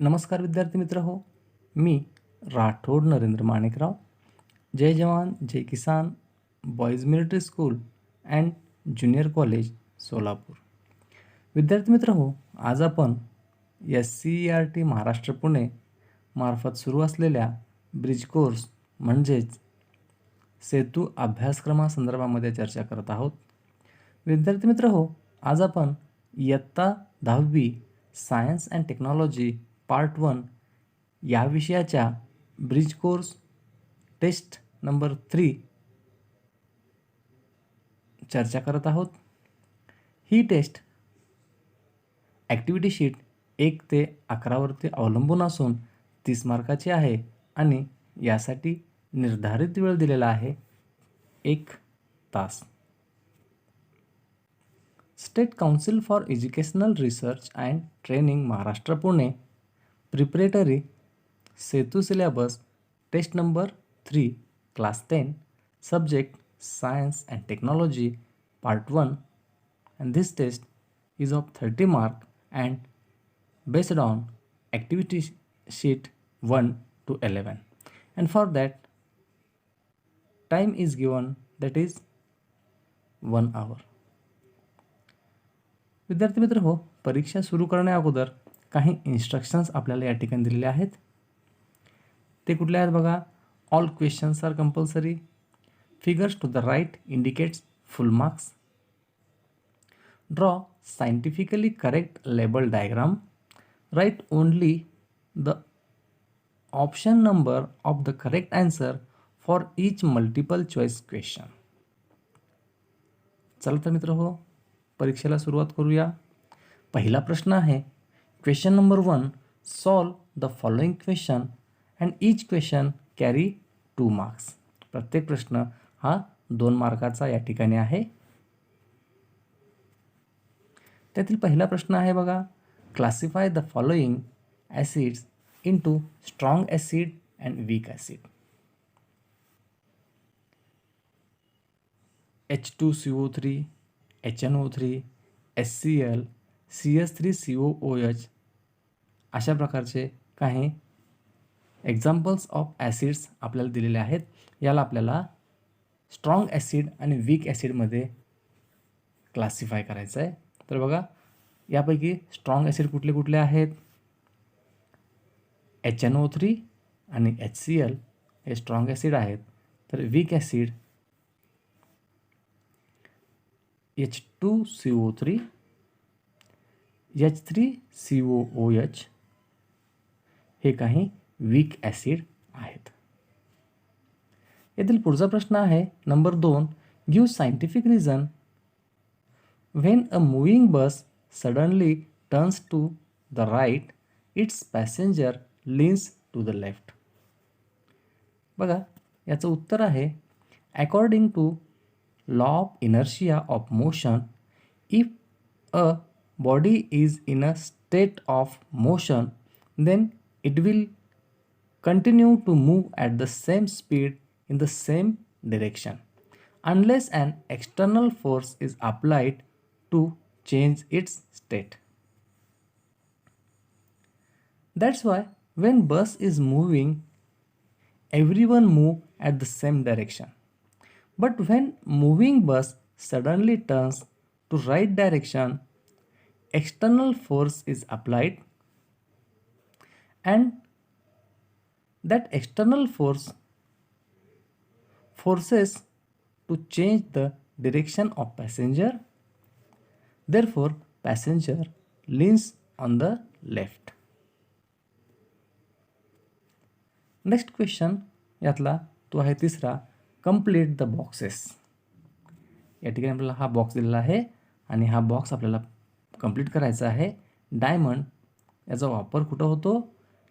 नमस्कार विद्यार्थी मित्र हो, मी राठोड नरेंद्र माणिकराव, जय जवान जय किसान boys military school and junior college Solapur. विद्यार्थी मित्र हो, आज आपण SCERT महाराष्ट्र पुणे मार्फत सुरू असलेल्या ब्रिज कोर्स म्हणजेच सेतू अभ्यासक्रमासंदर्भामध्ये चर्चा करत आहोत. विद्यार्थी मित्र हो, आज आपण इयत्ता 10वी सायन्स अँड टेक्नॉलॉजी पार्ट 1 या विषयाच्या ब्रिज कोर्स टेस्ट नंबर 3 चर्चा करत आहोत. ही टेस्ट ॲक्टिव्हिटी शीट 1 ते 11 वरती अवलंबून असून 30 मार्काची आहे आणि यासाठी निर्धारित वेळ दिलेला आहे 1 तास. State council for educational research and training Maharashtra Pune preparatory Setu syllabus test number 3 class 10 subject science and technology part 1, and this test is of 30 mark and based on activity sheet 1 to 11, and for that time is given, that is 1 hour. विद्यार्थी मित्र हो, परीक्षा सुरू करण्या अगोदर काही instructions आपल्याला या ठिकाणी दिलेले आहेत. ते कुठले आहेत बघा. All questions are compulsory. Figures to the right indicates full marks. Draw scientifically correct label diagram. Write only the option number of the correct answer for each multiple choice question. चला तर मित्र हो, परीक्षेला सुरुवात करूया. पहिला प्रश्न आहे question number 1. Solve the following question and each question carry 2 marks. प्रत्येक प्रश्न हा 2 मार्काचा या ठिकाणी आहे. त्यातील पहिला प्रश्न आहे बघा. Classify the following acids into strong acid and week acid. H2CO3, HNO3, HCl, CS3COOH अशा प्रकारचे काही एक्झाम्पल्स ऑफ ॲसिड्स आपल्याला दिलेले आहेत. याला आपल्याला स्ट्रॉंग ॲसिड आणि वीक ॲसिडमध्ये क्लासिफाय करायचं आहे. तर बघा, यापैकी स्ट्रॉंग ॲसिड कुठले कुठले आहेत. HNO3 आणि HCl हे स्ट्रॉंग ॲसिड आहेत. तर वीक ॲसिड H2CO3, H3COOH हे काही वीक ॲसिड आहेत. यातील पुढचा प्रश्न आहे number 2. Give scientific reason when a moving bus suddenly turns to the right its passenger leans to the left. बघा, याचं उत्तर आहे according to law of inertia of motion, if a body is in a state of motion, then it will continue to move at the same speed in the same direction unless an external force is applied to change its state. That's why when bus is moving, everyone move at the same direction. But when moving bus suddenly turns to right direction, external force is applied, and that external force forces to change the direction of passenger. Therefore, passenger leans on the left. Next question यातला तो आहे तिसरा. Complete the boxes. या ठिकाणी आपल्याला हा box दिलेला आहे आणि हा बॉक्स आपल्याला कंप्लीट करायचा आहे. डायमंड याचा वापर कुठं होतो.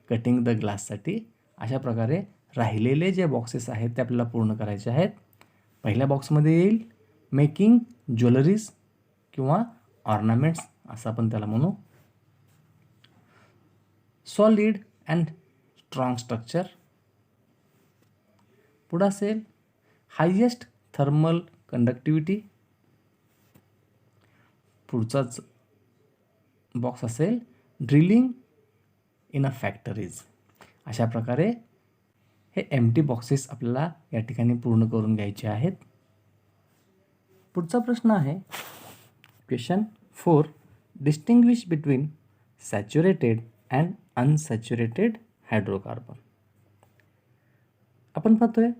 कटिंग द ग्लाससाठी. अशा प्रकारे राहिलेले जे बॉक्सेस आहेत ते आपल्याला पूर्ण करायचे आहेत. पहिल्या बॉक्समध्ये येईल मेकिंग ज्वेलरीज किंवा ऑर्नामेंट्स असं आपण त्याला म्हणू. Solid and strong structure. पुढं असेल हायेस्ट थर्मल कंडक्टिव्हिटी. पुढचाच बॉक्स असेल ड्रिलिंग इन अ फॅक्टरीज. अशा प्रकारे हे एम्प्टी बॉक्सेस आपल्याला या ठिकाणी पूर्ण करून घ्यायचे आहेत. पुढचा प्रश्न आहे question 4. Distinguish between saturated and unsaturated hydrocarbon. आपण पाहतोय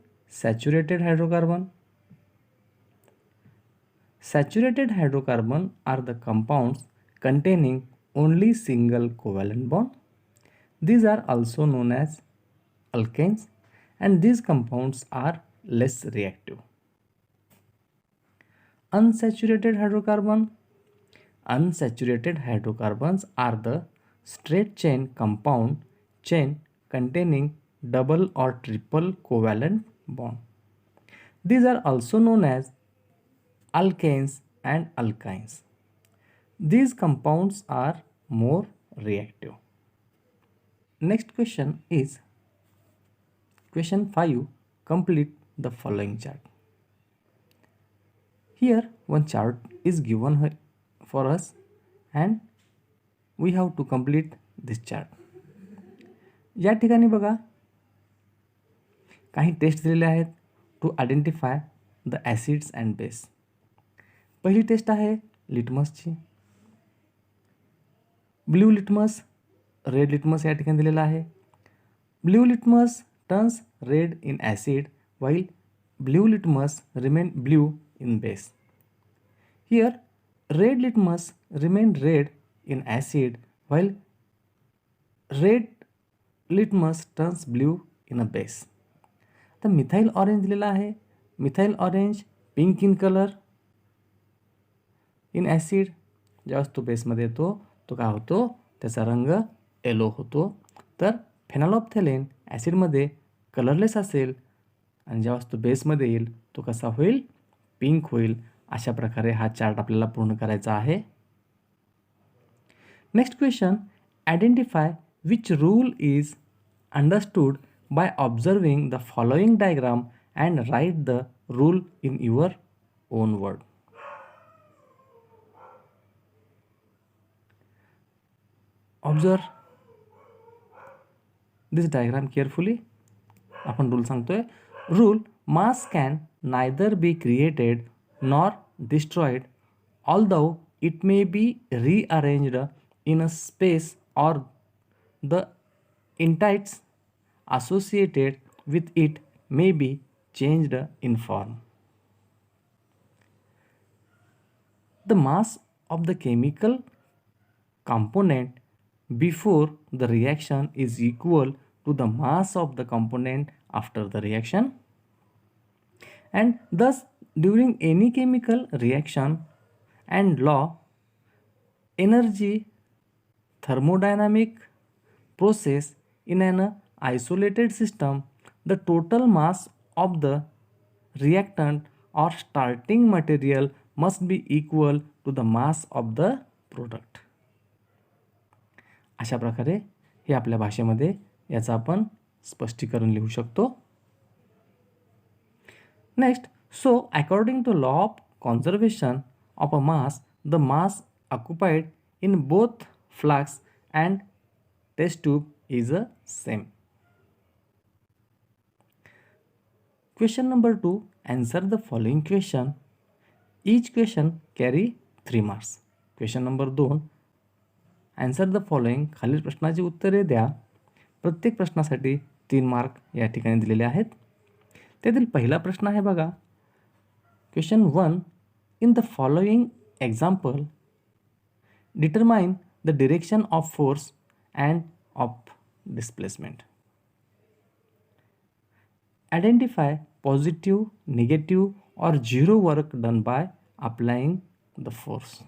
saturated hydrocarbon. Saturated hydrocarbon are the compounds containing only single covalent bond. These are also known as alkanes, and these compounds are less reactive. Unsaturated hydrocarbon. Unsaturated hydrocarbons are the straight chain compound chain containing double or triple covalent bond. These are also known as alkanes and alkynes. These compounds are more reactive. Next question is question 5. Complete the following chart. Here one chart is given for us and we have to complete this chart. या ठिकाणी बघा काही test दिलेले आहेत to identify the acids and base. पहिली test आहे लिटमसची. Blue litmus, red litmus या ठिकाणी दिलेला आहे. Blue litmus turns red in acid while blue litmus remain blue in base. Here red litmus remain red in acid while red litmus turns blue in a base. आता methyl orange दिलेला आहे. Methyl orange pink in colour in acid. ज्यावेळेस तो बेसमध्ये येतो तो काय होतो, त्याचा रंग येलो होतो. तर फेनॉल्फथॅलेन ॲसिडमध्ये कलरलेस असेल आणि जेव्हा तो बेसमध्ये येईल तो कसा होईल, पिंक होईल. अशा प्रकारे हा चार्ट आपल्याला पूर्ण करायचा आहे. Next question. Identify which rule is understood by observing the following diagram and write the rule in your own word. Observe this diagram carefully. आपण रूल सांगतोय. Rule mass can neither be created nor destroyed, although it may be rearranged in a space or the entities associated with it may be changed in form. The mass of the chemical component before the reaction is equal to the mass of the component after the reaction, and thus during any chemical reaction and law energy thermodynamic process in an isolated system, the total mass of the reactant or starting material must be equal to the mass of the product. अशा प्रकारे हे आपल्या भाषेमध्ये याचं आपण स्पष्टीकरण लिहू शकतो. Next, so according to law of conservation of a mass, the mass occupied in both flask and test tube is the same. Question number 2. Answer the following question. Each question carry 3 marks. Question number 2. Answer the following. खालील प्रश्नाची उत्तरे द्या. प्रत्येक प्रश्नासाठी 3 mark या ठिकाणी दिलेले आहेत. त्यातील पहिला प्रश्न आहे बघा. Question 1. In the following example determine the direction of force and of displacement. Identify positive, negative और zero work done by applying the force.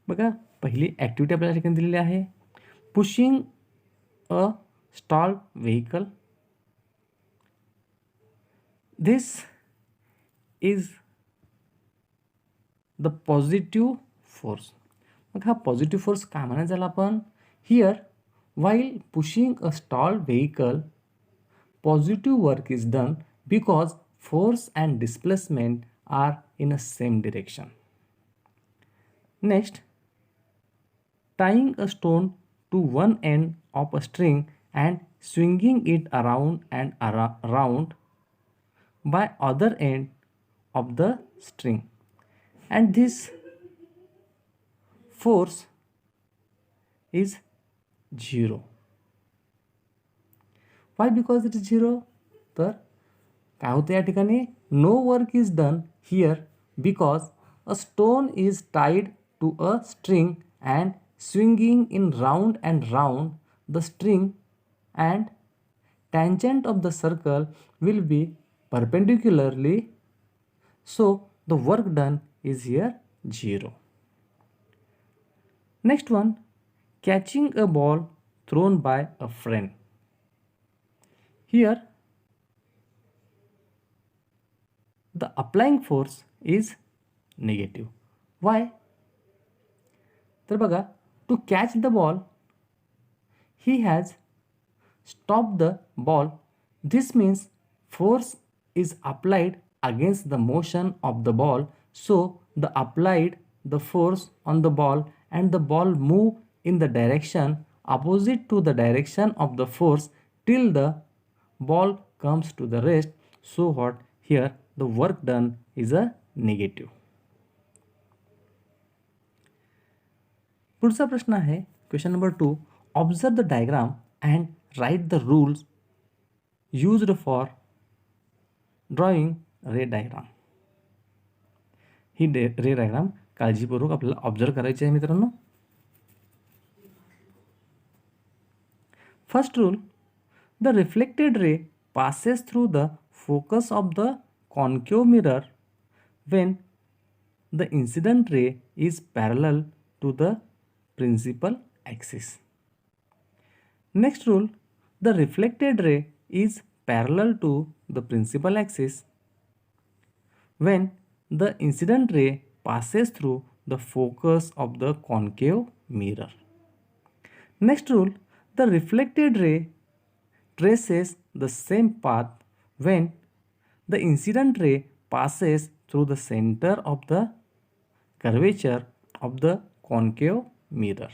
बघा पहिली ॲक्टिव्हिटी आपल्याला ठिकाणी दिलेली आहे. Pushing a stalled vehicle. This is the positive force. मग हा positive force काय म्हणायचं झाला आपण. Here while pushing a stalled vehicle, positive work is done because force and displacement are in a same direction. Next, tying a stone to one end of a string and swinging it around and around by other end of the string, and this force is 0. Why? Because it is 0. तर काय होतं या ठिकाणी? No work is done here because a stone is tied to a string and swinging in round and round the string and tangent of the circle will be perpendicularly, so the work done is here 0. Next one, catching a ball thrown by a friend. Here the applying force is negative. Why? तर बघा, to catch the ball he has stopped the ball. This means force is applied against the motion of the ball, so the force on the ball and the ball move in the direction opposite to the direction of the force till the ball comes to the rest. So what? Here the work done is a negative. पुढचा प्रश्न आहे question number 2. Observe the diagram and write the rules used for drawing रे diagram. ही रे diagram काळजीपूर्वक आपल्याला observe करायची आहे मित्रांनो. First rule, the reflected ray passes through the focus of the concave mirror when the incident ray is parallel to the principal axis. Next rule, the reflected ray is parallel to the principal axis when the incident ray passes through the focus of the concave mirror. Next rule, the reflected ray traces the same path when the incident ray passes through the center of the curvature of the concave mirror.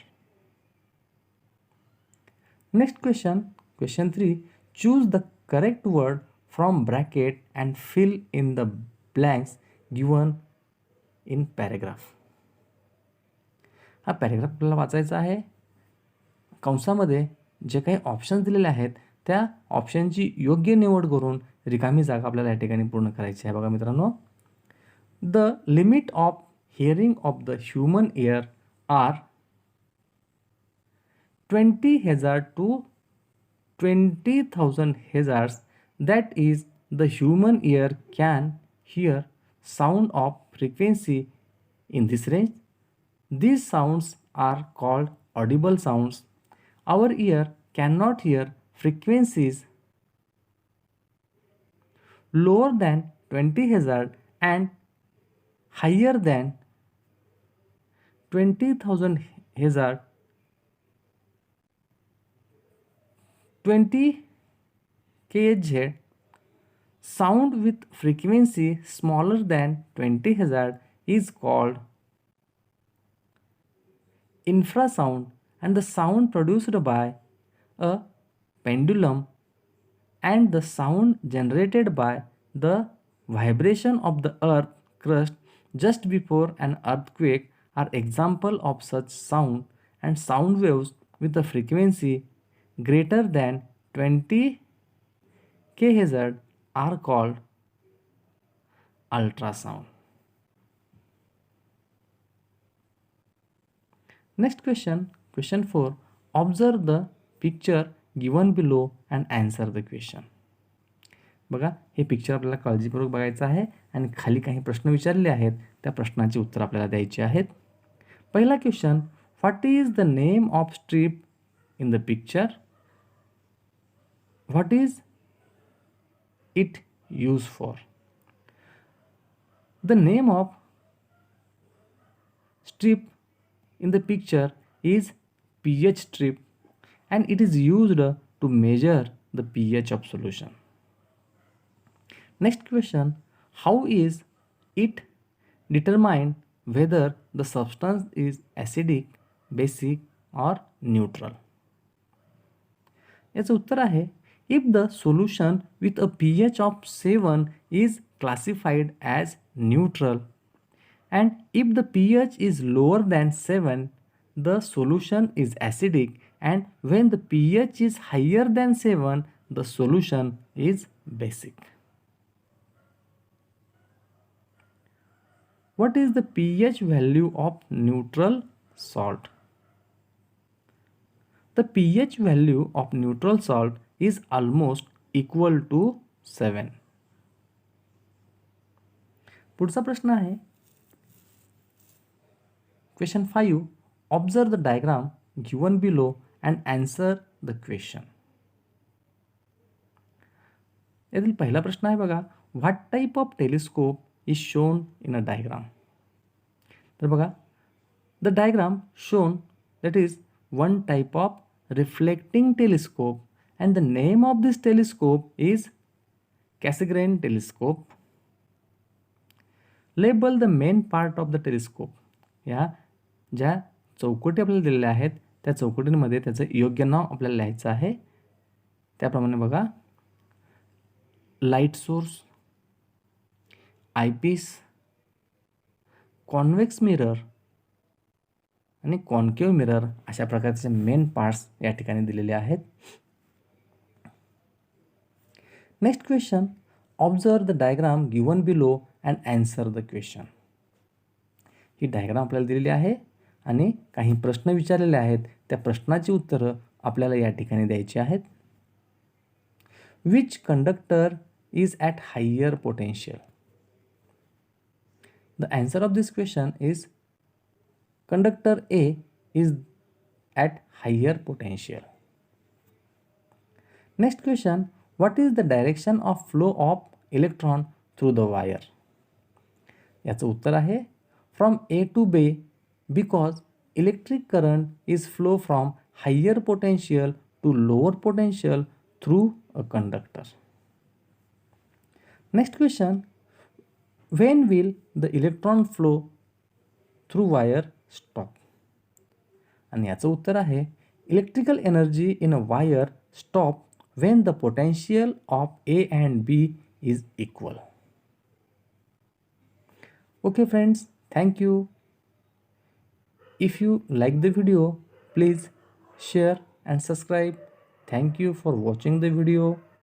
Next question, question 3. Choose the correct word from bracket and fill in the blanks given in paragraph. हा paragraph आपल्याला वाचायचा आहे. कंसामध्ये जे काही options दिलेले आहेत त्या ऑप्शनची योग्य निवड करून रिकामी जागा आपल्याला या ठिकाणी पूर्ण करायची आहे. बघा मित्रांनो, the limit of hearing of the human ear are 20,000 to 20,000 Hz. That is, the human ear can hear sound of frequency in this range. These sounds are called audible sounds. Our ear cannot hear frequencies lower than 20 Hz and higher than 20,000 Hz. 20 kHz sound with frequency smaller than 20 Hz is called infrasound, and the sound produced by a pendulum and the sound generated by the vibration of the earth crust just before an earthquake are example of such sound, and sound waves with a frequency greater than 20 kHz are called ultrasound. Next question, question 4. Observe the picture given below and answer the question. बघा, हे picture आपल्याला काळजीपूर्वक बघायचं आहे आणि खाली काही प्रश्न विचारले आहेत, त्या प्रश्नाची उत्तर आपल्याला द्यायची आहेत. पहिला question, what is the name of strip in the picture? What is it use for? The name of strip in the picture is pH strip, and it is used to measure the pH of solution. Next question, how is it determined whether the substance is acidic, basic or neutral? याचं उत्तर आहे if the solution with a pH of 7 is classified as neutral and if the pH is lower than 7 the solution is acidic and when the pH is higher than 7 the solution is basic. What is the pH value of neutral salt? The pH value of neutral salt is almost equal to 7. पुढचा प्रश्न आहे Question 5. Observe the diagram given below and answer the question. यातील पहिला प्रश्न आहे बघा what type of telescope is shown in a diagram. तर बघा the diagram shown that is one type of reflecting telescope and the name of this telescope is Cassegrain telescope. Label the main part of the telescope. या ज्या चौकटी आपल्याला दिलेल्या आहेत त्या चौकटींमध्ये त्याचं योग्य नाव आपल्याला लिहायचं आहे. त्याप्रमाणे बघा light source, eyepiece, convex mirror आणि कॉन्केव्ह मिरर अशा प्रकारचे मेन पार्ट्स या ठिकाणी दिलेले आहेत. Next question observe the diagram given below and answer the question. He diagram आपल्याला दिलेली आहे आणि काही प्रश्न विचारलेले आहेत त्या प्रश्नाची उत्तरं आपल्याला या ठिकाणी द्यायची आहेत. Which conductor is at higher potential. The answer of this question is conductor A is at higher potential. Next question what is the direction of flow of electron through the wire. याचं उत्तर आहे from A to B because electric current is flow from higher potential to lower potential through a conductor. Next question, when will the electron flow through wire stop? आणि याचं उत्तर आहे electrical energy in a wire stop when the potential of A and B is equal. Okay friends, thank you. If you like the video, please share and subscribe. Thank you for watching the video.